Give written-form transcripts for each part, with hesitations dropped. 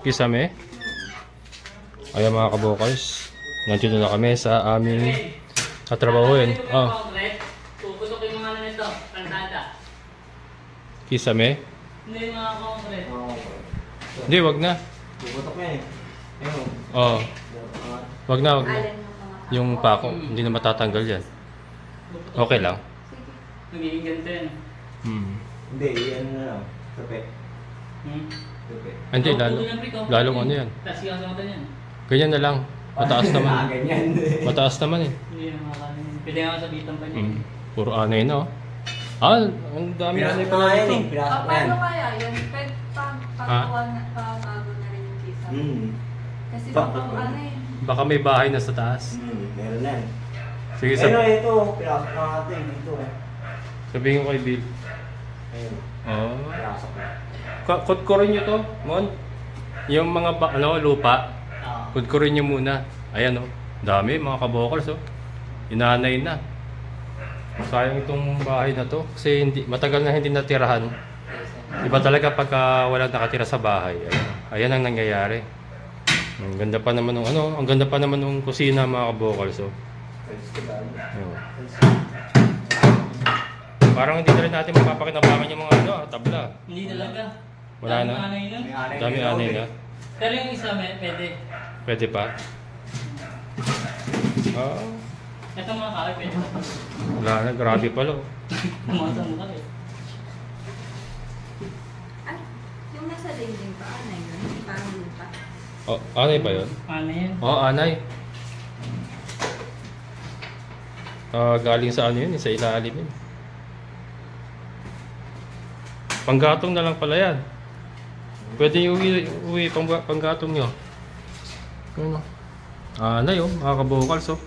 Kisame. Ayan mga kabokals. Nandito na kami sa aming katrabahuin. Oh. Puputok yung mga ano nito, kandada. Kisame. Hindi yung mga concrete. Hindi, wag na. Puputok na eh. Ayun. Oh. Wag na, wag na. Yung pako, hindi na matatanggal yan. Okay lang. Nagiging ganito yan. Hindi, ano na lang. Tape. Tape. Hindi, lalong ano yan. Tapos yung kasama yan. Ganyan na lang. Mataas naman. Ganyan. Mataas naman eh. Hindi yung mga kanin. Pwede nga sabitan pa niya. Puro anay na oh. Ang dami anay Pinasok pala na yan nito. eh. Pinasok na yan. Paano kaya yun? Pwede pagawa na rin yung kisa. Kasi baka ano eh. Baka may bahay na sa taas. Meron na yan. Sige, Ayun, ito. Pinasok na natin. Dito. sabihin ko kay Bill. Ayun. Oh. Pinasok na. Kutkurin nyo to, Mon. Yung mga lupa. Kutkurin nyo muna. Ayan oh. Dami mga kabokals oh. Inanay na. Sayang itong bahay na to. Kasi matagal na hindi natirahan. Iba talaga pagka walang nakatira sa bahay. Ayan ang nangyayari. Ang ganda pa naman ng ang ganda pa naman ng kusina mga kabokals oh. Parang hindi na rin natin mapapakinabangan yung mga tabla. Hindi talaga. Wala na. Dami anay na. Pero yung isa, pwede. Pwede pa? Ito mga kaway, pwede pa. Wala na, grabe pala. Kumasa mo kaway. Ay, yung nasa dingding pa, ano yun? Parang lupa. Oh, anay ba yun? Ano yan? Oh, anay. Galing sa ano yun, sa ilalim yun. Panggatong na lang pala yan. Pwede yung uwi panggatong nyo. Ano? Anay oh, mga kabokals oh.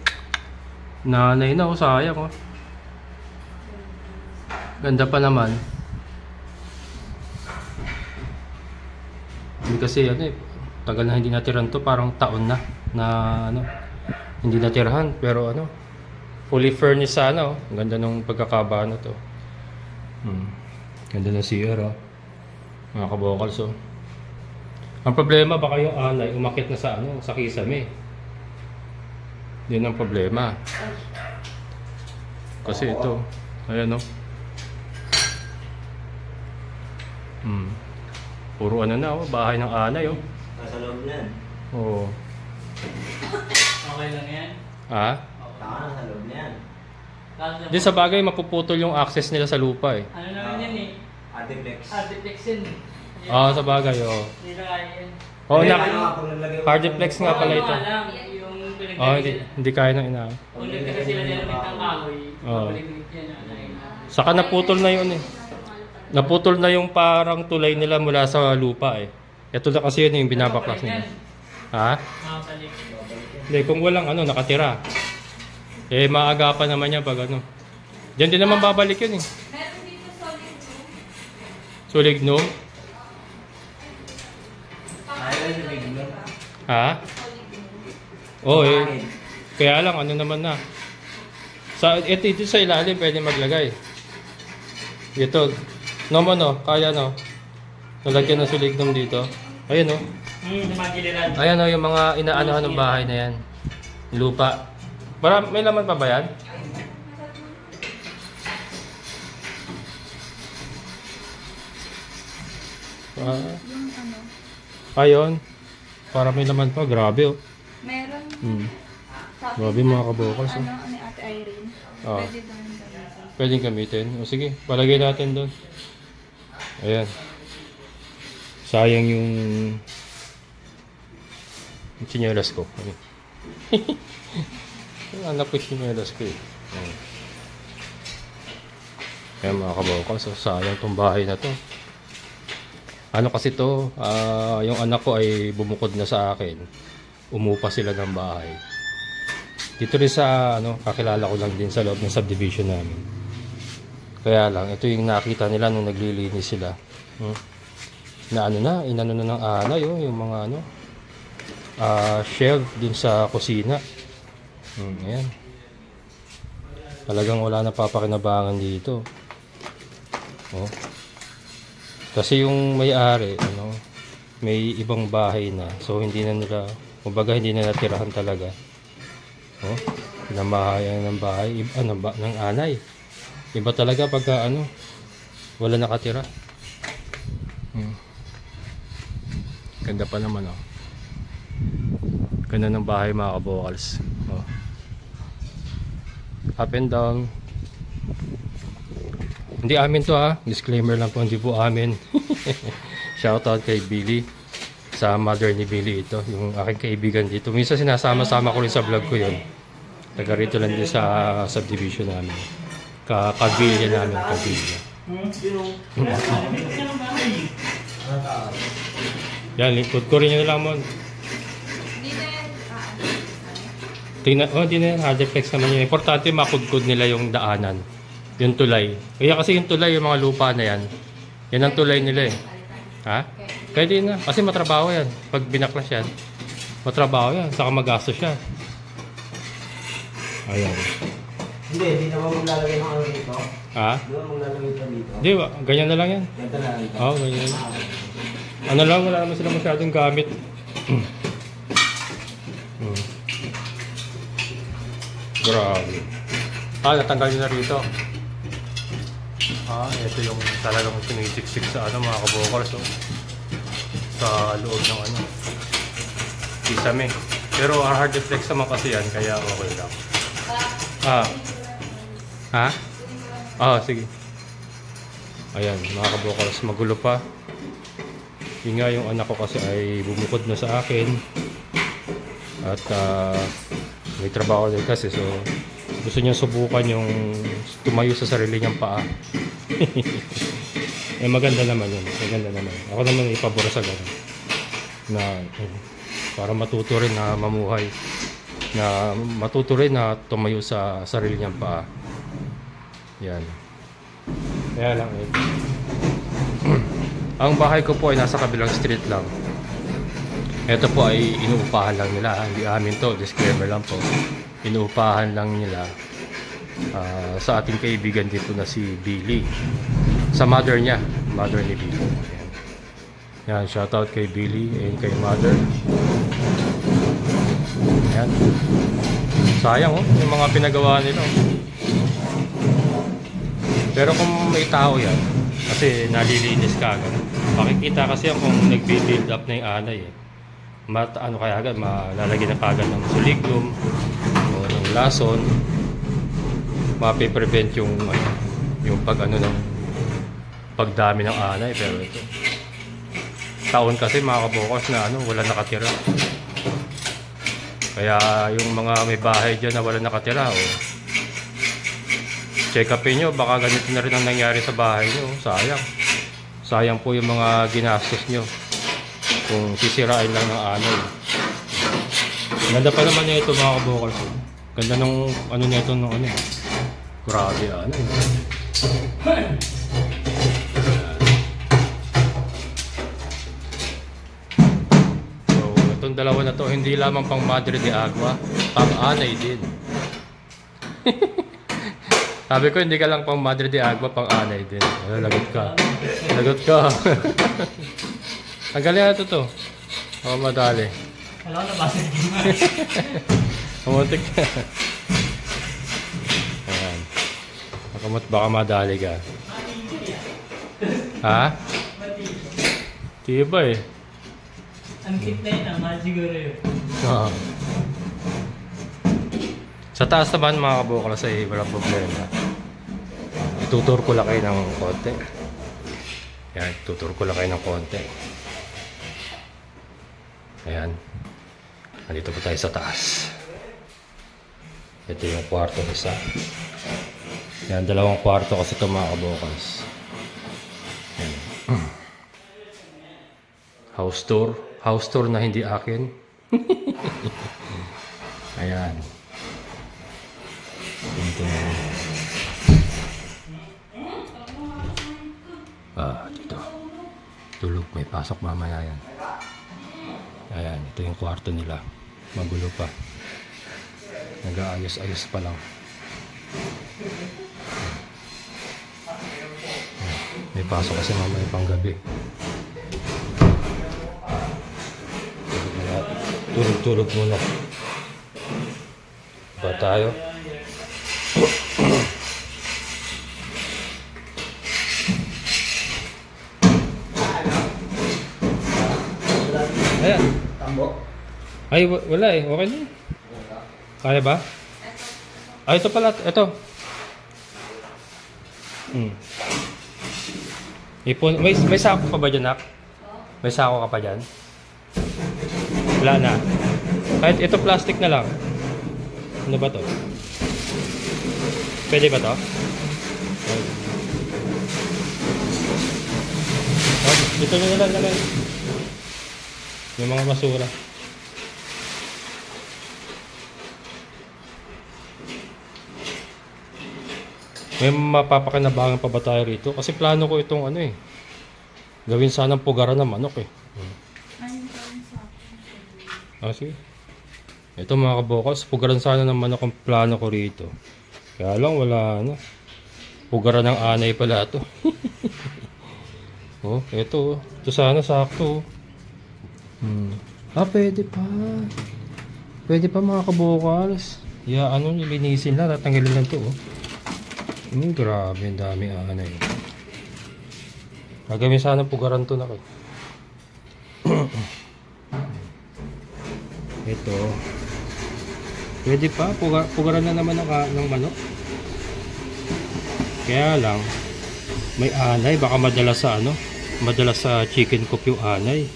Nanay na oh, sayang oh. Ganda pa naman. Hindi kasi tagal na hindi natiran to, parang taon na hindi natirahan, pero fully furnished sana oh. Ang ganda ng pagkakaba na to. Ganda ng CR oh. Mga kabokals oh. Ang problema baka yung anay umakit na sa sa kisame. Yun ang problema. Kasi ito, ayan oh. Puro na oh, bahay ng anay oh. Nasa loob na yan. Oo. Okay lang yan? Ha? Nasa loob na yan. Di sa bagay mapuputol yung access nila sa lupa eh. Ano naman yan eh? Artiflex. Artiflex yun. Sa bagay oh. Hindi na kaya yan. Oh, Hardiplex nga pala ito. Yung Hindi kaya ng ina. kung nagkaka sila nilamit ng kahoy, mabaliglit yan. Saka naputol na yun eh. Naputol na yung parang tulay nila mula sa lupa eh. Ito na kasi yun yung binabaklas nila. Ha? Makapalik. Hindi, kung walang nakatira. Maagapan naman yan pag Diyan din naman babalik yun eh. Meron dito solid room. Sulig no? Ha? Oo eh. Kaya lang naman na. Ito sa ilalim pwede maglagay. Ito. Kaya nalagyan ng sulignum dito. Ayun oh. Ayan oh, yung mga inaanohan ng bahay na yan. Lupa. May laman pa ba yan? Ayun. Para may laman pa. Grabe oh. Meron. Grabe mga kabokals oh. Ni Ate Irene. Pwede doon gamitin. Pwedeng gamitin. O sige, palagay natin doon. Ayan. Sayang yung tsinelas ko. Yung anak ko yung tsinelas ko eh. Ayan mga kabokals. So, sayang tong bahay na to. Kasi to, yung anak ko ay bumukod na sa akin. Umupa sila ng bahay. Dito rin sa kakilala ko lang din sa loob ng subdivision namin. Kaya lang, ito yung nakita nila nung naglilinis sila. Inano na ng anay yung mga shelf din sa kusina. Ayan. Talagang wala na papakinabangan dito. Kasi yung may-ari, may ibang bahay na. So hindi na nila, kumbaga hindi na natirahan talaga. Oh, pinamahayan ng bahay, ano ba, ng anay. Iba talaga pagka ano, wala nakatira. Ganda pa naman oh. Ganda ng bahay mga kabokals. Oh. Up and down. Hindi amin to ha. Disclaimer lang po, hindi po amin. Shoutout kay Billy. Sa mother ni Billy ito. Yung aking kaibigan dito. Minsan sinasama-sama ko rin sa vlog ko yun. Taga rito lang din sa subdivision namin. Kagilya namin. Kagilya. Yan, lingkod ko rin yun lang mo. Hindi na yan. Tingnan, oh, hindi na yan. Hardflex naman yun. Importante makudkod nila yung daanan. Yung tulay. Kaya kasi yung tulay, yung mga lupa na yan. Yan ang tulay nila eh. Ha? Pwede na. Kasi matrabaho yan. Pag binaklas yan. Matrabaho yan. Saka magastos yan. Ayan. Hindi naman maglalagay ng ano dito. Ha? Hindi naman maglalagay ito dito. Hindi ba? Ganyan na lang yan. Ganda na lang ito. Oo, ganyan. Ano lang, wala naman sila masyadong gamit. Grabe. Natanggal nyo na rito. Ito yung talagang sinisiksik sa ano, mga kabokals. Oh. Sa loob ng ano. Kisame. Pero hard flex naman kasi yan, kaya okay lang. Ha? Sige. Ayan, mga kabokals, magulo pa. Yung nga yung anak ko kasi ay bumukod na sa akin. At may trabaho din kasi, so gusto niya subukan yung tumayo sa sarili niyang paa. Maganda naman yun. Maganda naman. Ako naman ipabor sa ganun. Na para matuto rin na mamuhay. Na matuto rin na tumayo sa sarili niyang paa. Yan. Kaya lang eh. Ang bahay ko po ay nasa kabilang street lang. Ito po ay inuupahan lang nila. Hindi amin to. Disclaimer lang po. Inuupahan lang nila sa ating kaibigan dito na si Billy. Sa mother niya. Mother ni Billy. Yan. Shoutout kay Billy and kay mother. Yan. Sayang oh. Yung mga pinagawa nila. Pero kung may tao yan, kasi nalilinis ka agad. Makikita kasi kung nagbi-build up na yung anay eh. Ano kaya agad, malalagyan na kagad ng suliglum o ng lason. Mapiprevent yung ng pagdami ng anay. Pero ito, taon kasi mga kabokals na wala nakatira. Kaya yung mga may bahay dyan na wala nakatira check upin nyo, baka ganito na rin ang nangyari sa bahay nyo. Sayang po yung mga ginastos nyo kung sisirain lang ng anay. Ganda pa naman nito mga kabokals. Ganda nung ano nito nung ano. Grabe anay. So itong dalawa na to hindi lamang pang Madre de Agua, pang anay din. Sabi ko, hindi ka lang pang Madre de Agua, pang anay din. Lagot ka. Lagot ka. Ang galing na ito. Madali. Alam na basa ko. Pumuntik ka. Ayan. Baka madali ka. Ha? Tiba eh. Ang kit na yun, mahal siguro yun. Sa taas naman mga kabokals ay walang problema. Itutur ko lang kayo ng konti. Ayan, tutur ko lang kayo ng konti. Ayan. Nandito po tayo sa taas. Ito yung kwarto isa. Ayan, dalawang kwarto kasi ito mga kabokals. Ayan. House tour. House tour na hindi akin. Ayan. Dito. Tulog. May pasok mamaya yan. Ayan. Ito yung kwarto nila. Magulo pa. Nag-aayos-ayos pa lang. May pasok kasi mamaya pang gabi. Tulog-tulog muna. Ba tayo? Ayan. Tambo? Ay, wala eh. Okay na. Kaya ba? Ay, ito pala. Ito. Ipon. May sako ka ba dyan, Nak? May sako ka pa dyan? Wala na. Kahit ito plastic na lang. Ano ba to? Pwede ba to? Oh, dito nyo na lang. Yung mga basura. May mapapakinabangan pa ba tayo rito? Kasi plano ko itong ano eh. Gawin sanang pugaran ng manok eh. Ah, sige. Ito mga kabokals, pugaran sana ng manok ang plano ko rito. Kaya lang wala ano. Pugaran ng anay pala ito. Oh, ito. Ito sana sakto. Ah, pwede pa. Pwede pa mga kabokals. Ano, linisin lang. Tatanggalin lang ito oh. Grabe, ang dami anay. Gagawin sana pugaran to na kayo. Ito. Pwede pa, pugaran na naman ng manok. Kaya lang, may anay. Baka madalas sa ano, madalas sa chicken coop yung anay.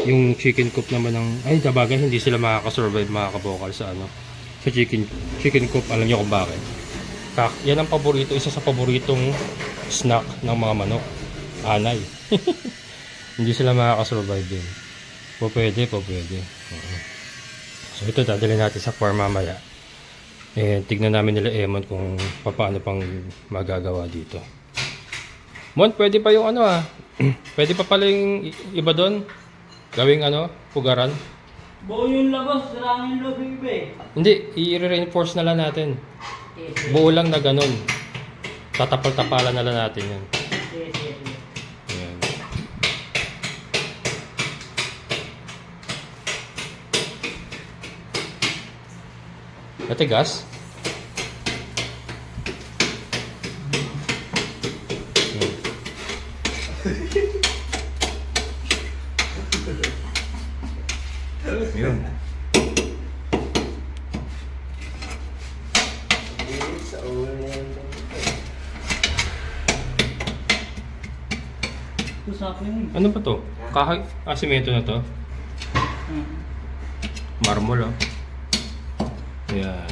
Yung chicken coop naman ng, ay dabagay, hindi sila makakasurvive mga kabokal sa ano, sa chicken coop. Alam niyo kung bakit? Yan ang paborito, isa sa paboritong snack ng mga manok. Anay. Hindi sila makakasurvive din. Pwede. So ito dadalhin natin sa farm mamaya. Tignan namin nila Emon kung paano pang magagawa dito. Mon, pwede pa yung ano pwede pa pala yung iba doon? Gawing ano, pugaran? Buo yung labas, sarangin loob yung iba eh. Hindi, i-reinforce na lang natin. Buo lang na ganun. Tatapal-tapalan na lang natin yan. Ayan. Matigas? Yun. Ano ba to? Kahoy? Simento na to? Marmol Ayan.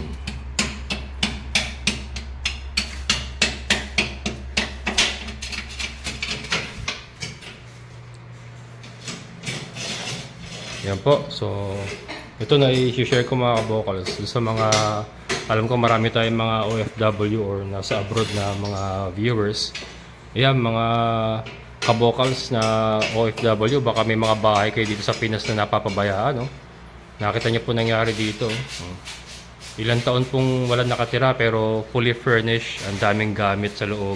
Yan po. So, ito na i-share ko mga kabokals sa mga, alam ko marami tayong mga OFW or nasa abroad na mga viewers. Ayan, mga kabokals na OFW, baka may mga bahay kayo dito sa Pinas na napapabayaan, no? Nakita niyo po nangyari dito. Ilang taon pong walang nakatira pero fully furnished, ang daming gamit sa loob.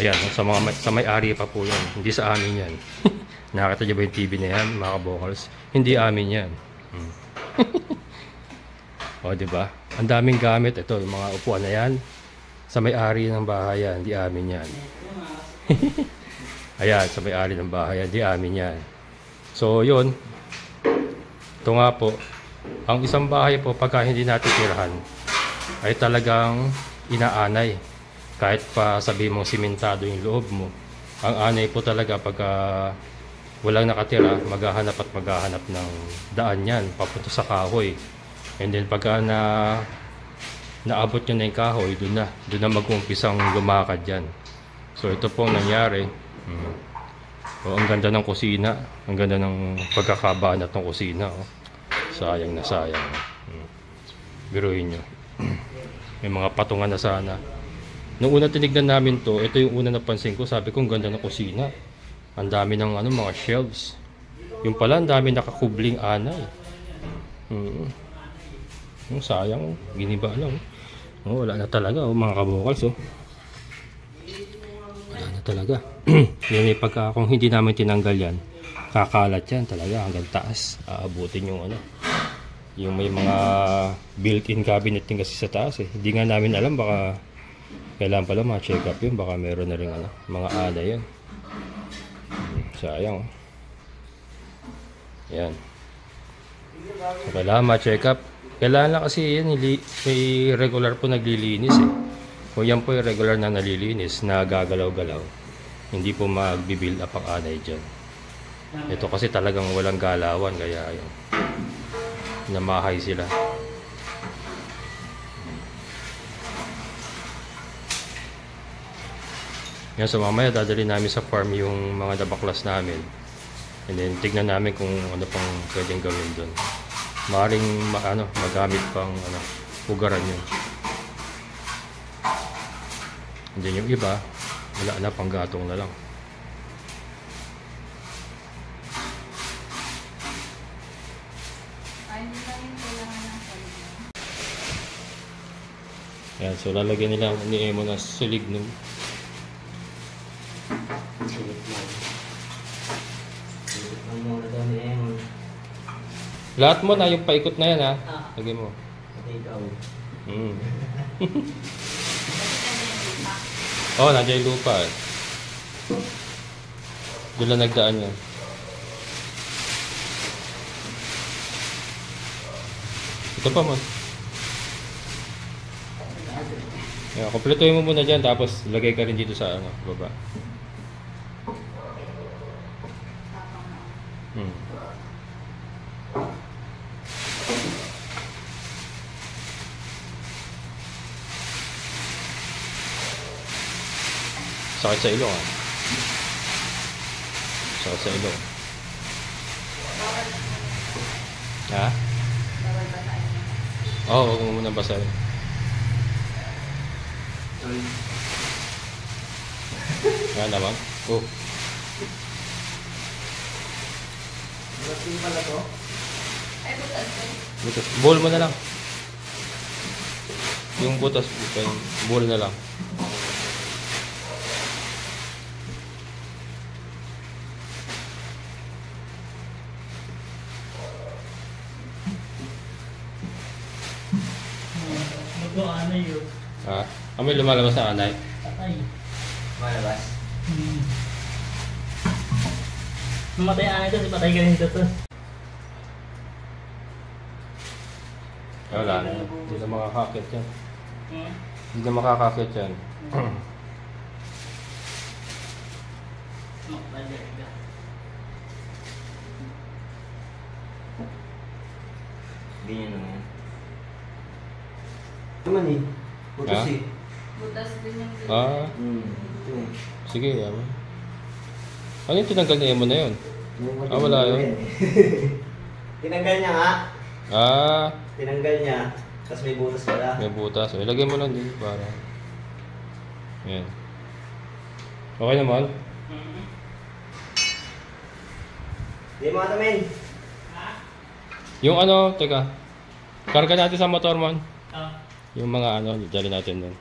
Ayan, sa may-ari pa po yan. Hindi sa amin yan. Nakita niyo ba yung TV na yan, mga kabokals? Hindi amin yan. O, diba? Ang daming gamit. Ito, yung mga upuan na yan. Sa may-ari ng bahay yan, hindi amin yan. Ayan, sa may-ari ng bahay yan, hindi amin yan. So, yun. Ito nga po. Ang isang bahay po, pagka hindi natin tirahan, ay talagang inaanay. Kahit pa sabihin mong simentado yung loob mo, ang anay po talaga pagka walang nakatira, maghahanap at maghahanap ng daan yan, papunta sa kahoy. And then pagka naabot nyo na yung kahoy, doon na mag-umpisang lumakad yan. So ito po nangyari. Ang ganda ng kusina, ang ganda ng pagkakabanat ng kusina. Sayang na sayang. Biruin nyo. May mga patungan na sana. Noong una tinignan namin to, ito yung una napansin ko, sabi ko ang ganda ng kusina. Ang dami ng mga shelves. Yung pala, ang dami nakakubling anay. Sayang, giniba lang. Wala na talaga, mga kabokals. Wala na talaga. Yan pagka kung hindi namin tinanggal yan, kakalat yan talaga hanggang taas. Aabutin yung ano, yung may mga built-in cabinet din kasi sa taas eh. Hindi nga namin alam, baka kailangan pala ma-check up yun, baka meron na rin ano, mga ana yun. Sayang. Yan. So, kailangan ma-check up. Kailangan lang kasi yan, may regular po naglilinis eh. Kung yan po yung regular na nalilinis, na gagalaw-galaw, hindi po mag-build up ang anay dyan. Ito kasi talagang walang galawan, kaya ayun, namahay sila. Yan, so mamaya dadali namin sa farm yung mga nabaklas namin. And then tignan namin kung ano pang pwedeng gawin doon. Maaaring magamit pang pugaran yun. And then yung iba, wala na, panggatong na lang. Yan, so lalagyan nila ni Emo na sulig nun. Lahat mo na yung paikot na yan ha. Lagyan mo. Oo, nandiyan yung lupa eh. Doon lang nagdaan yan. Ito pa mo. Yan, kompletuhin mo muna dyan, tapos lagay ka rin dito sa baba. Sakit sa ilong ah. Sakit sa ilong. Ha? Oo, huwag mo muna basahin. Yan naman. Oh. Butas pala to? Ay, butas ko. Butas. Bowl mo na lang. Yung butas, bowl na lang. Anay yun. Ha? May lumalabas na anay. Patay. Malabas? Mamatay anay to, si patay ka rin dito. Wala na. Hindi na makakakit yan. Hindi na makakakit yan. Ganyan naman. Naman eh. Butas eh. Butas din yung dito. Ito eh. Sige, yaman. Ano yung tinanggal ni Emo na yun? Wala yun. Tinanggal niya nga. Tinanggal niya. Tapos may butas pala. May butas. Ilagay mo lang din para. Yan. Okay naman? Hindi mo atamin. Yung teka. Karga natin sa motor man. Yung mga dali natin doon.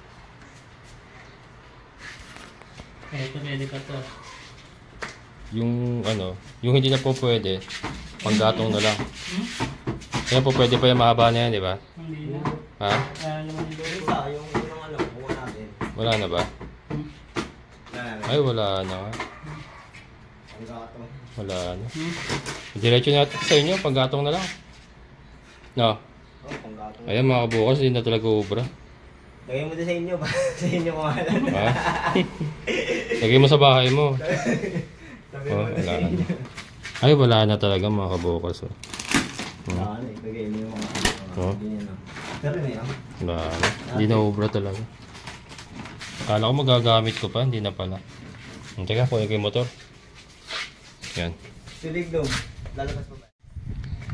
Ito pwede pa to. Yung yung hindi na po pwede, panggatong na lang. Yan po pwede pa yung mahaba na yan, di ba? Hindi na. Ha? Naman yung doon. Isa, yung buka natin. Wala na ba? Ay, wala na. Ang gato. Wala na. Diretso natin sa inyo, panggatong na lang. No? Oh, panggato. Ayan mga kabukas, hindi na talaga ubra. Lagay mo din sa inyo ba? Sa inyo kumalan. Ha? Lagay mo sa bahay mo. Sabi Oh, mo wala na. Ay, wala na talaga mga kabukas. Oh. Lagay mo yung mga Oh. ganyan lang. Pero na yan. Wala na. Hindi na ubra talaga. Akala ko magagamit ko pa, hindi na pala. Teka, kunin ko yung motor. Yan. Tulig daw. Lalabas pa ba?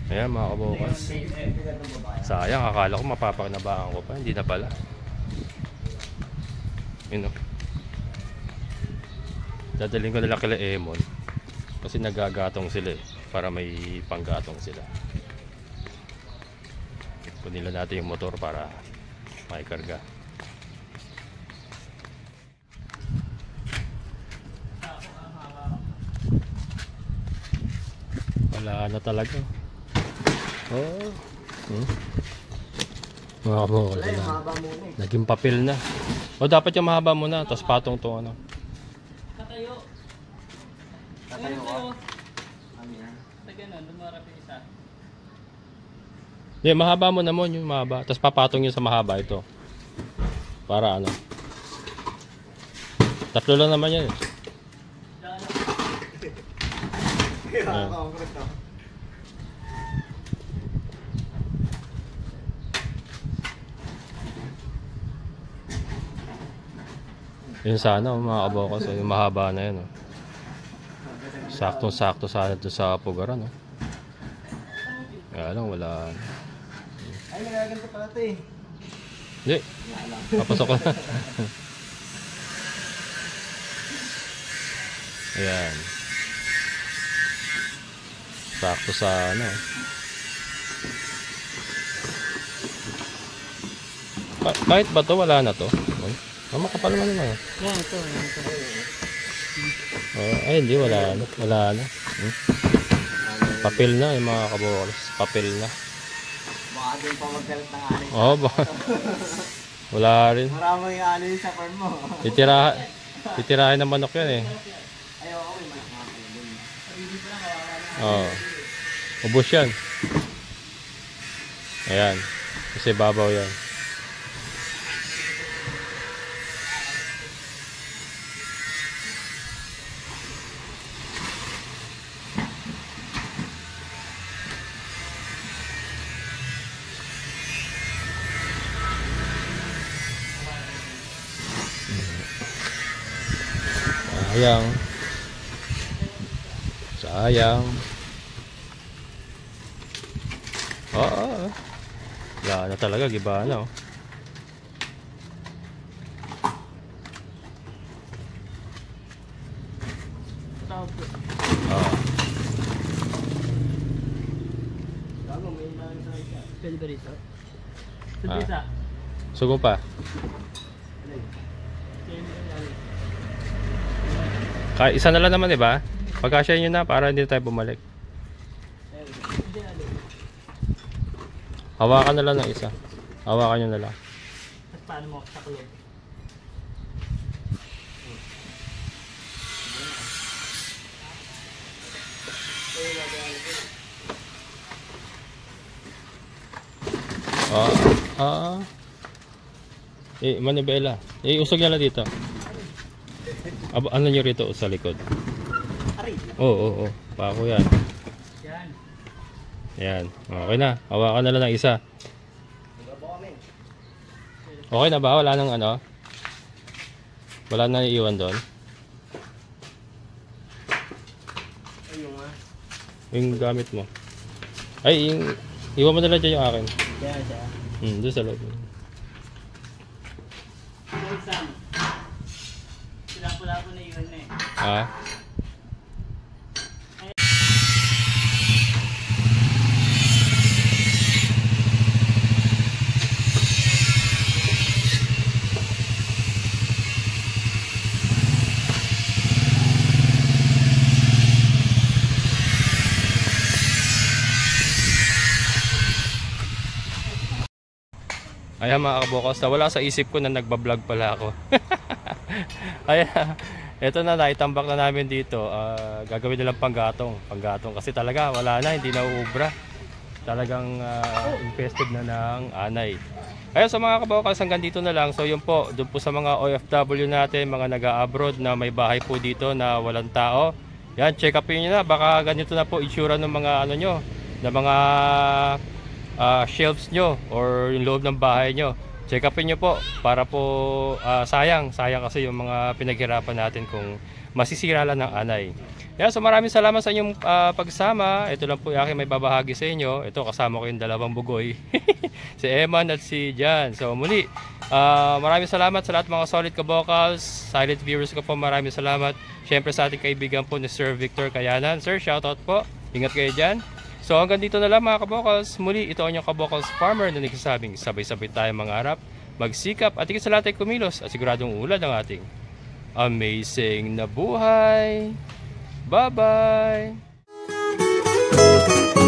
Ayan mga kabukas. Sayang, akala ko mapapakinabangan ko pa, hindi na pala. Yun o. Dadalhin ko nila kila Emon. Kasi nagagatong sila eh. Para may panggatong sila. Kunin nila natin yung motor para maikarga. Wala na talaga. Oh. Mga kabokal Wala yung na. mahaba muna eh. Naging papel na. O dapat yung mahaba muna, tapos patong to ano. Katayo. Tatayo ko. Ano yan? Sa ganun, lumarap yung isa. Hindi, mahaba mo naman yung mahaba. Tapos papatong yun sa mahaba ito. Para ano. Tatlo lang naman yan. Kaya concrete to. Yun sana mga kabokals, yung mahaba na yun. Oh. Saktong-sakto sana doon sa pugaran. Oh. Kaya lang, wala. Ay, nagaganto pala ito eh. Hindi. Papasok ko na. Ayan. Sakto sa ano. Kahit ba to wala na to? Makapal naman naman. Yan, ito. Ay, hindi. Wala na. Wala na. Papel na yung mga kabokals. Papel na. Baka din pa magkalit ng alin. Oo ba? Wala rin. Maraming yung alin sa farm mo. Titirahin ng manok yan eh. Ayaw ako yung manok mga pwede. Oo. Ubus yan. Ayan. Kasi babaw yan. Sayang. Sayang. Oo. Wala na talaga, giba na oh. Gago, may ilang sa isa. Pwede ba rito? Sa isa. Sugo pa. Isa na lang naman, di ba? Pagkasya nyo na para hindi tayo bumalik. Hawakan na lang ng isa. Hawakan nyo na lang. At paano mo sa kulog? Manibela. Usog nyo lang dito. Ano nyo rito sa likod? Oo. Pako yan. Yan. Yan. Okay na. Hawakan na lang ng isa. Okay na ba? Wala nang ano? Wala na iiwan doon? Yung gamit mo. Ay, iwan mo na lang dyan yung akin. Kaya siya. Doon sa loob. Sam. Pula-pula ko na yun eh. Ah? Ayan mga kabokals, wala sa isip ko na nagbablog pala ako. Ayan, eto na, naitambak na namin dito. Gagawin nilang panggatong kasi talaga wala na, hindi na uubra. Talagang infested na ng anay. Ayan, sa mga kabokals, hanggang dito na lang. So yun po, doon po sa mga OFW natin, mga nag-a-abroad na may bahay po dito na walang tao. Yan, check up nyo na, baka ganito na po itsura ng mga ano nyo, ng mga shelves nyo or yung loob ng bahay nyo. Check upin nyo po para po sayang kasi yung mga pinaghirapan natin kung masisira lang ng anay. So maraming salamat sa inyong pagsama. Ito lang po yung aking may babahagi sa inyo. Ito, kasama ko yung dalawang bugoy. Si Eman at si Jan. So muli, maraming salamat sa lahat mga solid kabokals, silent viewers ko po, maraming salamat. Syempre sa ating kaibigan po ni Sir Victor Kayanan. Sir, shoutout po. Ingat kayo dyan. So hanggang dito na lang mga kabokals. Muli, ito ang inyong kabokals farmer na nagsasabing sabay-sabay tayo mangarap, magsikap at higit sa lahat ay kumilos at siguradong ulad ang ating amazing na buhay. Bye-bye! Bye.